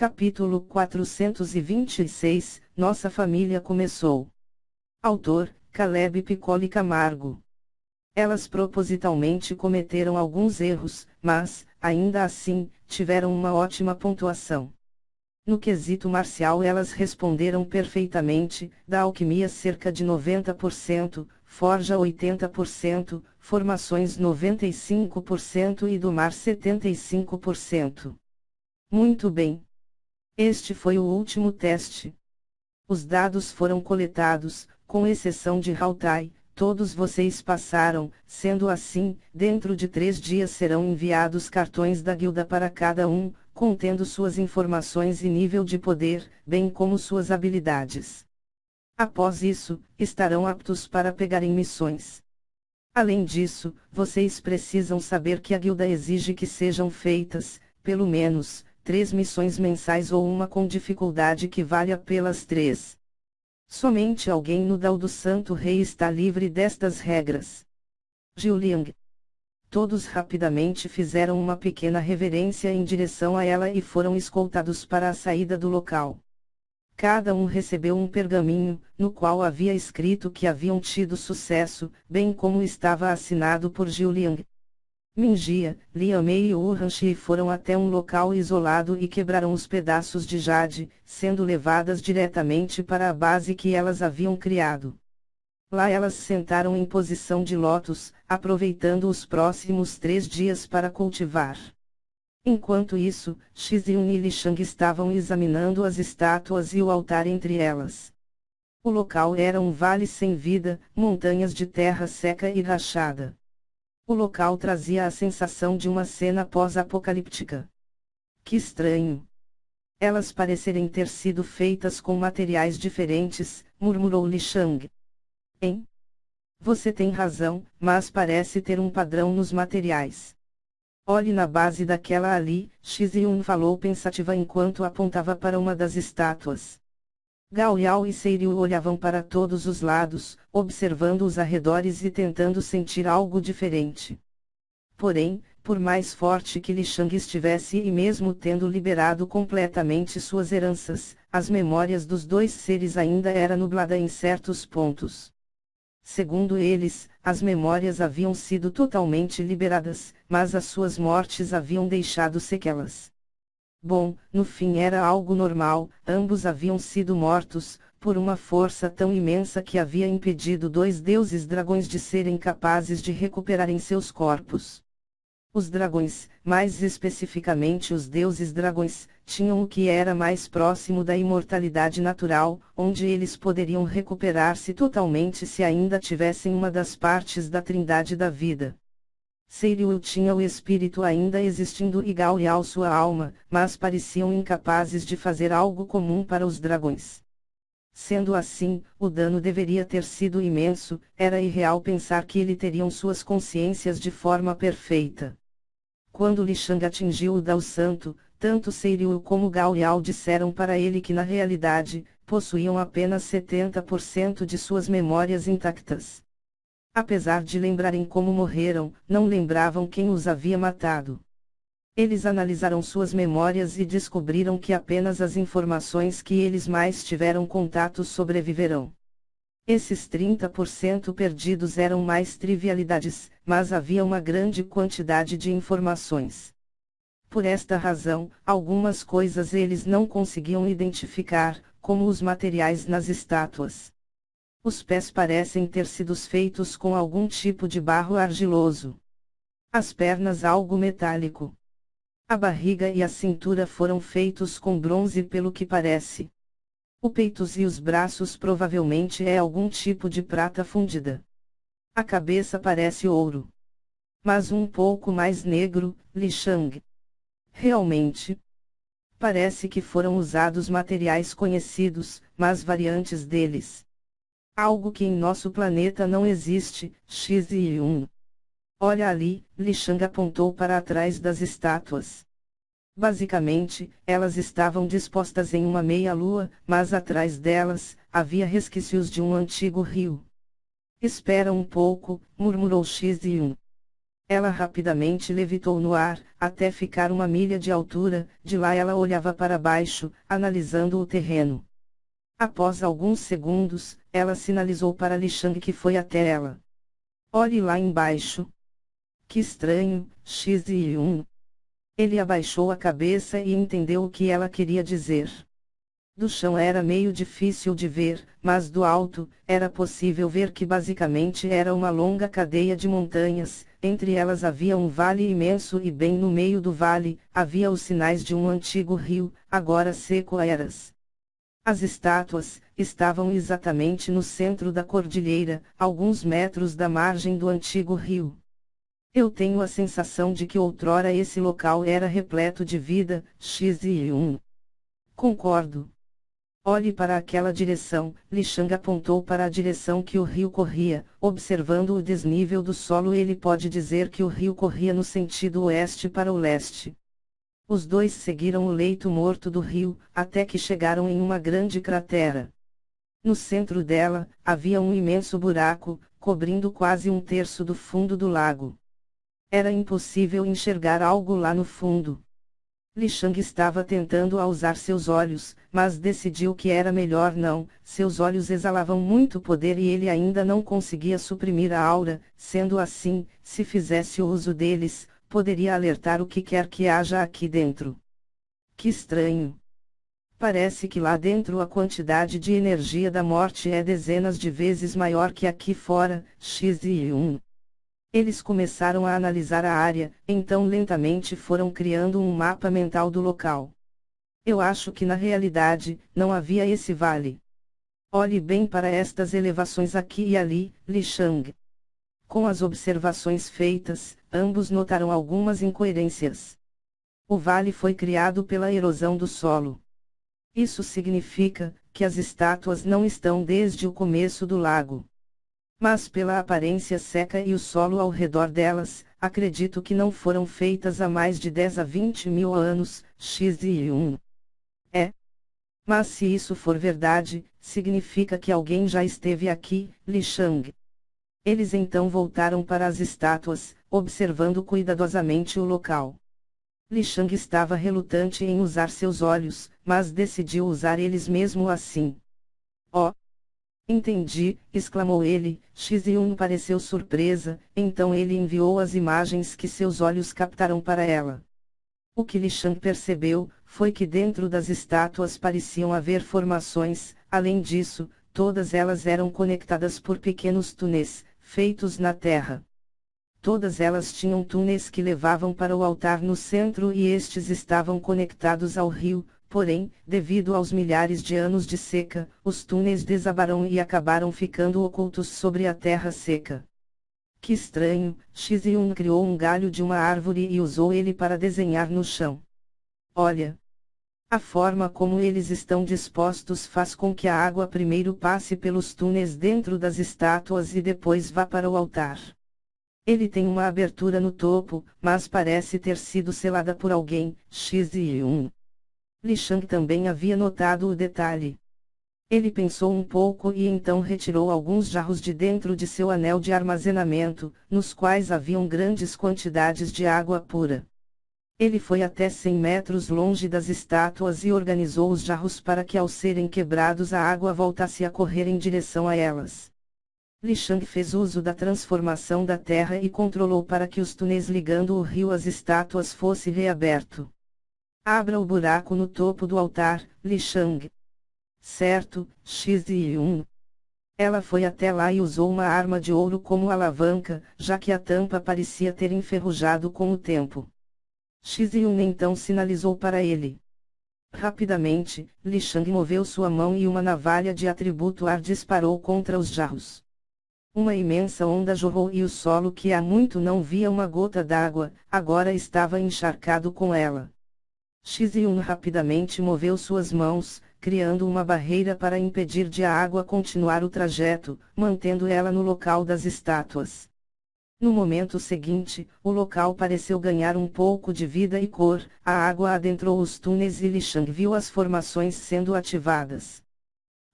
Capítulo 426, Nossa família começou. Autor, Caleb Piccoli Camargo. Elas propositalmente cometeram alguns erros, mas, ainda assim, tiveram uma ótima pontuação. No quesito marcial elas responderam perfeitamente, da alquimia cerca de 90%, forja 80%, formações 95% e do mar 75%. Muito bem. Este foi o último teste. Os dados foram coletados, com exceção de Hautai, todos vocês passaram, sendo assim, dentro de 3 dias serão enviados cartões da guilda para cada um, contendo suas informações e nível de poder, bem como suas habilidades. Após isso, estarão aptos para pegarem missões. Além disso, vocês precisam saber que a guilda exige que sejam feitas, pelo menos, 3 missões mensais ou uma com dificuldade que valha pelas 3. Somente alguém no Dao do Santo Rei está livre destas regras. Jiuliang. Todos rapidamente fizeram uma pequena reverência em direção a ela e foram escoltados para a saída do local. Cada um recebeu um pergaminho, no qual havia escrito que haviam tido sucesso, bem como estava assinado por Jiuliang. Minjia, Liamei e Urhanshi foram até um local isolado e quebraram os pedaços de jade, sendo levadas diretamente para a base que elas haviam criado. Lá elas sentaram em posição de lótus, aproveitando os próximos 3 dias para cultivar. Enquanto isso, Shizyun e Lishang estavam examinando as estátuas e o altar entre elas. O local era um vale sem vida, montanhas de terra seca e rachada. O local trazia a sensação de uma cena pós-apocalíptica. Que estranho! Elas parecerem ter sido feitas com materiais diferentes, murmurou Lishang. Hein? Você tem razão, mas parece ter um padrão nos materiais. Olhe na base daquela ali, Shizyun falou pensativa enquanto apontava para uma das estátuas. Gao Yao e Seiryu olhavam para todos os lados, observando os arredores e tentando sentir algo diferente. Porém, por mais forte que Lishang estivesse e mesmo tendo liberado completamente suas heranças, as memórias dos 2 seres ainda era nublada em certos pontos. Segundo eles, as memórias haviam sido totalmente liberadas, mas as suas mortes haviam deixado sequelas. Bom, no fim era algo normal, ambos haviam sido mortos, por uma força tão imensa que havia impedido 2 deuses dragões de serem capazes de recuperarem seus corpos. Os dragões, mais especificamente os deuses dragões, tinham o que era mais próximo da imortalidade natural, onde eles poderiam recuperar-se totalmente se ainda tivessem uma das partes da trindade da vida. Seiryu tinha o espírito ainda existindo e Gao Yao sua alma, mas pareciam incapazes de fazer algo comum para os dragões. Sendo assim, o dano deveria ter sido imenso, era irreal pensar que eles teriam suas consciências de forma perfeita. Quando Lishang atingiu o Dao Santo, tanto Seiryu como Gao Yao disseram para ele que na realidade, possuíam apenas 70% de suas memórias intactas. Apesar de lembrarem como morreram, não lembravam quem os havia matado. Eles analisaram suas memórias e descobriram que apenas as informações que eles mais tiveram contato sobreviverão. Esses 30% perdidos eram mais trivialidades, mas havia uma grande quantidade de informações. Por esta razão, algumas coisas eles não conseguiam identificar, como os materiais nas estátuas. Os pés parecem ter sido feitos com algum tipo de barro argiloso. As pernas algo metálico. A barriga e a cintura foram feitos com bronze pelo que parece. O peito e os braços provavelmente é algum tipo de prata fundida. A cabeça parece ouro. Mas um pouco mais negro, Lishang. Realmente. Parece que foram usados materiais conhecidos, mas variantes deles. Algo que em nosso planeta não existe, X1. Olha ali, Lishang apontou para trás das estátuas. Basicamente, elas estavam dispostas em uma meia-lua, mas atrás delas, havia resquícios de um antigo rio. Espera um pouco, murmurou X1. Ela rapidamente levitou no ar, até ficar 1 milha de altura. De lá ela olhava para baixo, analisando o terreno. Após alguns segundos, ela sinalizou para Li Shang que foi até ela. Olhe lá embaixo. Que estranho, X1. Ele abaixou a cabeça e entendeu o que ela queria dizer. Do chão era meio difícil de ver, mas do alto, era possível ver que basicamente era uma longa cadeia de montanhas. Entre elas havia um vale imenso e bem no meio do vale, havia os sinais de um antigo rio, agora seco a eras. As estátuas estavam exatamente no centro da cordilheira, alguns metros da margem do antigo rio. Eu tenho a sensação de que outrora esse local era repleto de vida, X1. Concordo. Olhe para aquela direção. Li Shang apontou para a direção que o rio corria. Observando o desnível do solo, ele pode dizer que o rio corria no sentido oeste para o leste. Os dois seguiram o leito morto do rio, até que chegaram em uma grande cratera. No centro dela, havia um imenso buraco, cobrindo quase 1/3 do fundo do lago. Era impossível enxergar algo lá no fundo. Li Shang estava tentando usar seus olhos, mas decidiu que era melhor não. Seus olhos exalavam muito poder e ele ainda não conseguia suprimir a aura. Sendo assim, se fizesse o uso deles, poderia alertar o que quer que haja aqui dentro. Que estranho. Parece que lá dentro a quantidade de energia da morte é dezenas de vezes maior que aqui fora, X1. Eles começaram a analisar a área, então lentamente foram criando um mapa mental do local. Eu acho que na realidade, não havia esse vale. Olhe bem para estas elevações aqui e ali, Li Shang. Com as observações feitas, ambos notaram algumas incoerências. O vale foi criado pela erosão do solo. Isso significa que as estátuas não estão desde o começo do lago. Mas pela aparência seca e o solo ao redor delas, acredito que não foram feitas há mais de 10 a 20 mil anos, X1. É. Mas se isso for verdade, significa que alguém já esteve aqui, Li Shang. Eles então voltaram para as estátuas, observando cuidadosamente o local. Li Shang estava relutante em usar seus olhos, mas decidiu usar eles mesmo assim. Oh! Entendi, exclamou ele. X1 pareceu surpresa, então ele enviou as imagens que seus olhos captaram para ela. O que Li Shang percebeu, foi que dentro das estátuas pareciam haver formações. Além disso, todas elas eram conectadas por pequenos túneis, feitos na terra. Todas elas tinham túneis que levavam para o altar no centro e estes estavam conectados ao rio. Porém, devido aos milhares de anos de seca, os túneis desabaram e acabaram ficando ocultos sobre a terra seca. Que estranho, X1 criou um galho de uma árvore e usou ele para desenhar no chão. Olha! A forma como eles estão dispostos faz com que a água primeiro passe pelos túneis dentro das estátuas e depois vá para o altar. Ele tem uma abertura no topo, mas parece ter sido selada por alguém, X1. Li Shang também havia notado o detalhe. Ele pensou um pouco e então retirou alguns jarros de dentro de seu anel de armazenamento, nos quais haviam grandes quantidades de água pura. Ele foi até 100 metros longe das estátuas e organizou os jarros para que ao serem quebrados a água voltasse a correr em direção a elas. Li Shang fez uso da transformação da terra e controlou para que os túneis ligando o rio às estátuas fosse reaberto. Abra o buraco no topo do altar, Li Shang. Certo, X1. Ela foi até lá e usou uma arma de ouro como alavanca, já que a tampa parecia ter enferrujado com o tempo. X1 então sinalizou para ele. Rapidamente, Li Shang moveu sua mão e uma navalha de atributo ar disparou contra os jarros. Uma imensa onda jorrou e o solo que há muito não via uma gota d'água, agora estava encharcado com ela. X1 rapidamente moveu suas mãos, criando uma barreira para impedir de a água continuar o trajeto, mantendo ela no local das estátuas. No momento seguinte, o local pareceu ganhar um pouco de vida e cor, a água adentrou os túneis e Li Shang viu as formações sendo ativadas.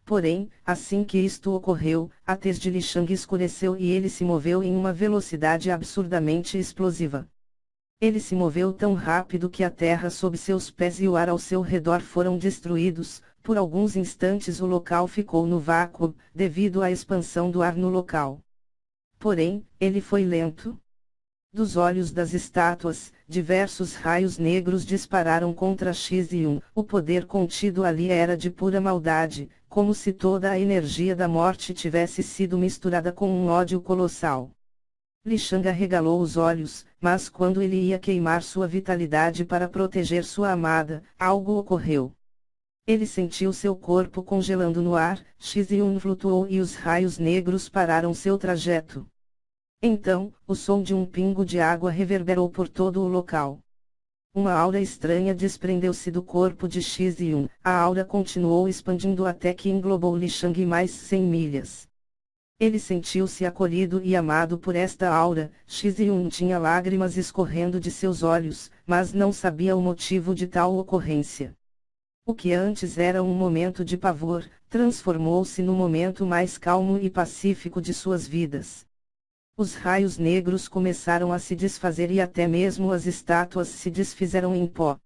Porém, assim que isto ocorreu, a tez de Li Shang escureceu e ele se moveu em uma velocidade absurdamente explosiva. Ele se moveu tão rápido que a terra sob seus pés e o ar ao seu redor foram destruídos. Por alguns instantes o local ficou no vácuo, devido à expansão do ar no local. Porém, ele foi lento. Dos olhos das estátuas, diversos raios negros dispararam contra X-Yun. O poder contido ali era de pura maldade, como se toda a energia da morte tivesse sido misturada com um ódio colossal. Li Shang arregalou os olhos, mas quando ele ia queimar sua vitalidade para proteger sua amada, algo ocorreu. Ele sentiu seu corpo congelando no ar, X-Yun flutuou e os raios negros pararam seu trajeto. Então, o som de um pingo de água reverberou por todo o local. Uma aura estranha desprendeu-se do corpo de X-Yun. A aura continuou expandindo até que englobou Li Shang mais 100 milhas. Ele sentiu-se acolhido e amado por esta aura. X-Yun tinha lágrimas escorrendo de seus olhos, mas não sabia o motivo de tal ocorrência. O que antes era um momento de pavor, transformou-se no momento mais calmo e pacífico de suas vidas. Os raios negros começaram a se desfazer e até mesmo as estátuas se desfizeram em pó.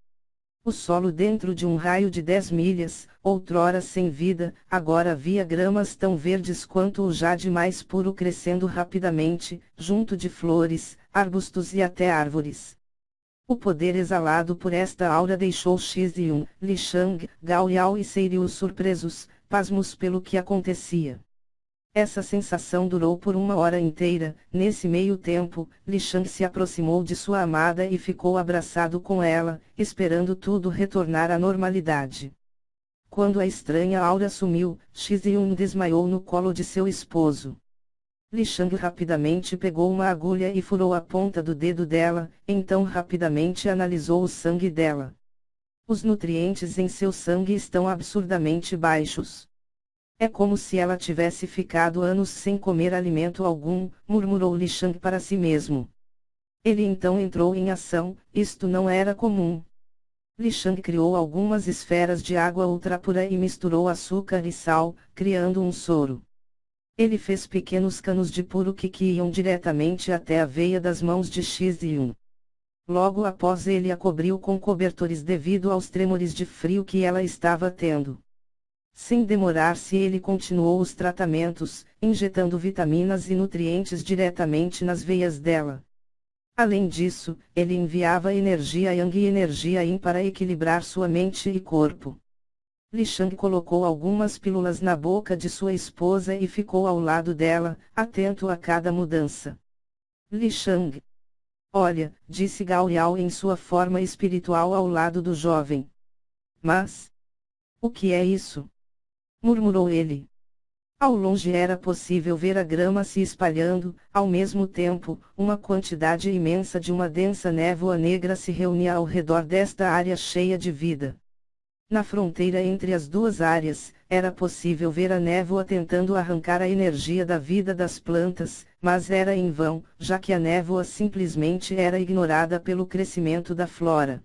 O solo dentro de um raio de 10 milhas, outrora sem vida, agora havia gramas tão verdes quanto o jade mais puro crescendo rapidamente, junto de flores, arbustos e até árvores. O poder exalado por esta aura deixou X-Yun, Li Shang, Gao Yao e Seiryu surpresos, pasmos pelo que acontecia. Essa sensação durou por uma hora inteira. Nesse meio tempo, Li Shang se aproximou de sua amada e ficou abraçado com ela, esperando tudo retornar à normalidade. Quando a estranha aura sumiu, X-Yun desmaiou no colo de seu esposo. Li Shang rapidamente pegou uma agulha e furou a ponta do dedo dela, então rapidamente analisou o sangue dela. Os nutrientes em seu sangue estão absurdamente baixos. É como se ela tivesse ficado anos sem comer alimento algum, murmurou Li Shang para si mesmo. Ele então entrou em ação. Isto não era comum. Li Shang criou algumas esferas de água ultrapura e misturou açúcar e sal, criando um soro. Ele fez pequenos canos de puro que iam diretamente até a veia das mãos de X-Yun. Logo após ele a cobriu com cobertores devido aos tremores de frio que ela estava tendo. Sem demorar-se ele continuou os tratamentos, injetando vitaminas e nutrientes diretamente nas veias dela. Além disso, ele enviava energia Yang e energia Yin para equilibrar sua mente e corpo. Li Shang colocou algumas pílulas na boca de sua esposa e ficou ao lado dela, atento a cada mudança. Li Shang. Olha, disse Gao Yao em sua forma espiritual ao lado do jovem. Mas, o que é isso? Murmurou ele. Ao longe era possível ver a grama se espalhando, ao mesmo tempo, uma quantidade imensa de uma densa névoa negra se reunia ao redor desta área cheia de vida. Na fronteira entre as duas áreas, era possível ver a névoa tentando arrancar a energia da vida das plantas, mas era em vão, já que a névoa simplesmente era ignorada pelo crescimento da flora.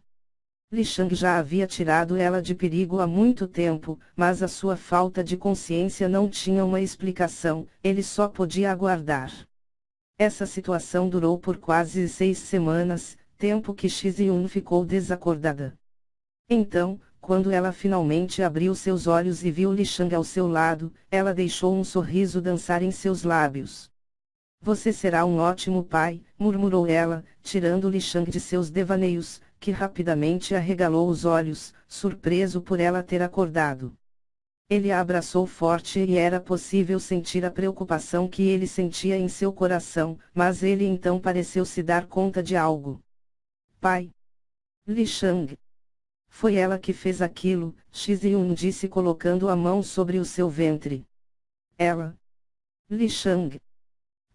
Li Shang já havia tirado ela de perigo há muito tempo, mas a sua falta de consciência não tinha uma explicação, ele só podia aguardar. Essa situação durou por quase 6 semanas, tempo que X-Yun ficou desacordada. Então, quando ela finalmente abriu seus olhos e viu Li Shang ao seu lado, ela deixou um sorriso dançar em seus lábios. Você será um ótimo pai, murmurou ela, tirando Li Shang de seus devaneios, que rapidamente arregalou os olhos, surpreso por ela ter acordado. Ele a abraçou forte e era possível sentir a preocupação que ele sentia em seu coração, mas ele então pareceu se dar conta de algo. Pai. Li Shang. Foi ela que fez aquilo, X-Yun disse colocando a mão sobre o seu ventre. Ela. Li Shang.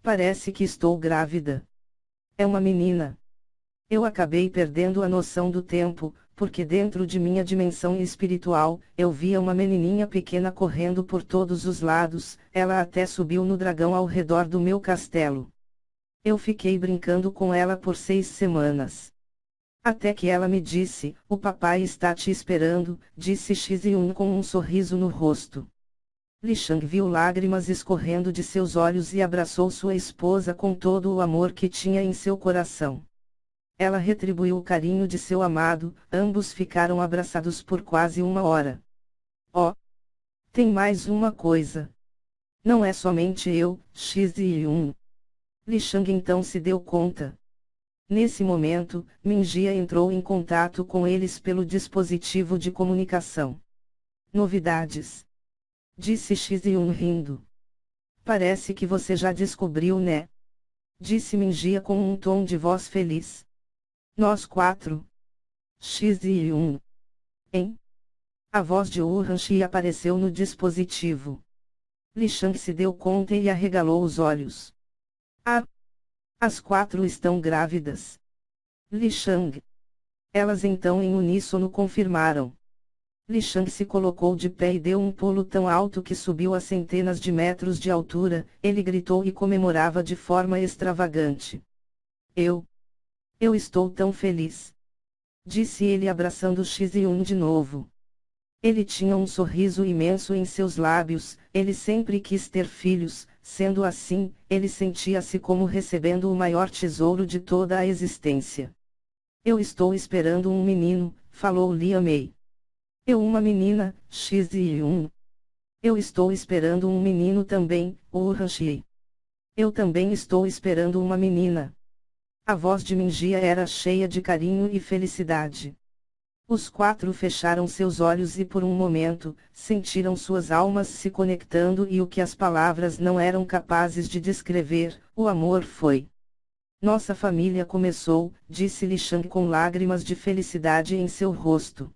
Parece que estou grávida. É uma menina. Eu acabei perdendo a noção do tempo, porque dentro de minha dimensão espiritual, eu via uma menininha pequena correndo por todos os lados, ela até subiu no dragão ao redor do meu castelo. Eu fiquei brincando com ela por 6 semanas. Até que ela me disse, o papai está te esperando, disse X-Yun com um sorriso no rosto. Li Shang viu lágrimas escorrendo de seus olhos e abraçou sua esposa com todo o amor que tinha em seu coração. Ela retribuiu o carinho de seu amado, ambos ficaram abraçados por quase uma hora. Oh! Tem mais uma coisa. Não é somente eu, X e Yun. Li Shang então se deu conta. Nesse momento, Minjia entrou em contato com eles pelo dispositivo de comunicação. Novidades. Disse X-Yun rindo. Parece que você já descobriu, né? Disse Minjia com um tom de voz feliz. Nós 4. X-Yun. Hein? A voz de Urranchi apareceu no dispositivo. Li Shang se deu conta e arregalou os olhos. Ah! As 4 estão grávidas. Li Shang. Elas então em uníssono confirmaram. Li Shang se colocou de pé e deu um pulo tão alto que subiu a centenas de metros de altura, ele gritou e comemorava de forma extravagante. Eu estou tão feliz. Disse ele abraçando X-Yun de novo. Ele tinha um sorriso imenso em seus lábios, ele sempre quis ter filhos, sendo assim, ele sentia-se como recebendo o maior tesouro de toda a existência. Eu estou esperando um menino, falou Liam Mei. Eu uma menina, X-Yun. Eu estou esperando um menino também, Urranchi. Eu também estou esperando uma menina. A voz de Minjia era cheia de carinho e felicidade. Os 4 fecharam seus olhos e por um momento, sentiram suas almas se conectando e o que as palavras não eram capazes de descrever, o amor foi. Nossa família começou, disse Li Shang com lágrimas de felicidade em seu rosto.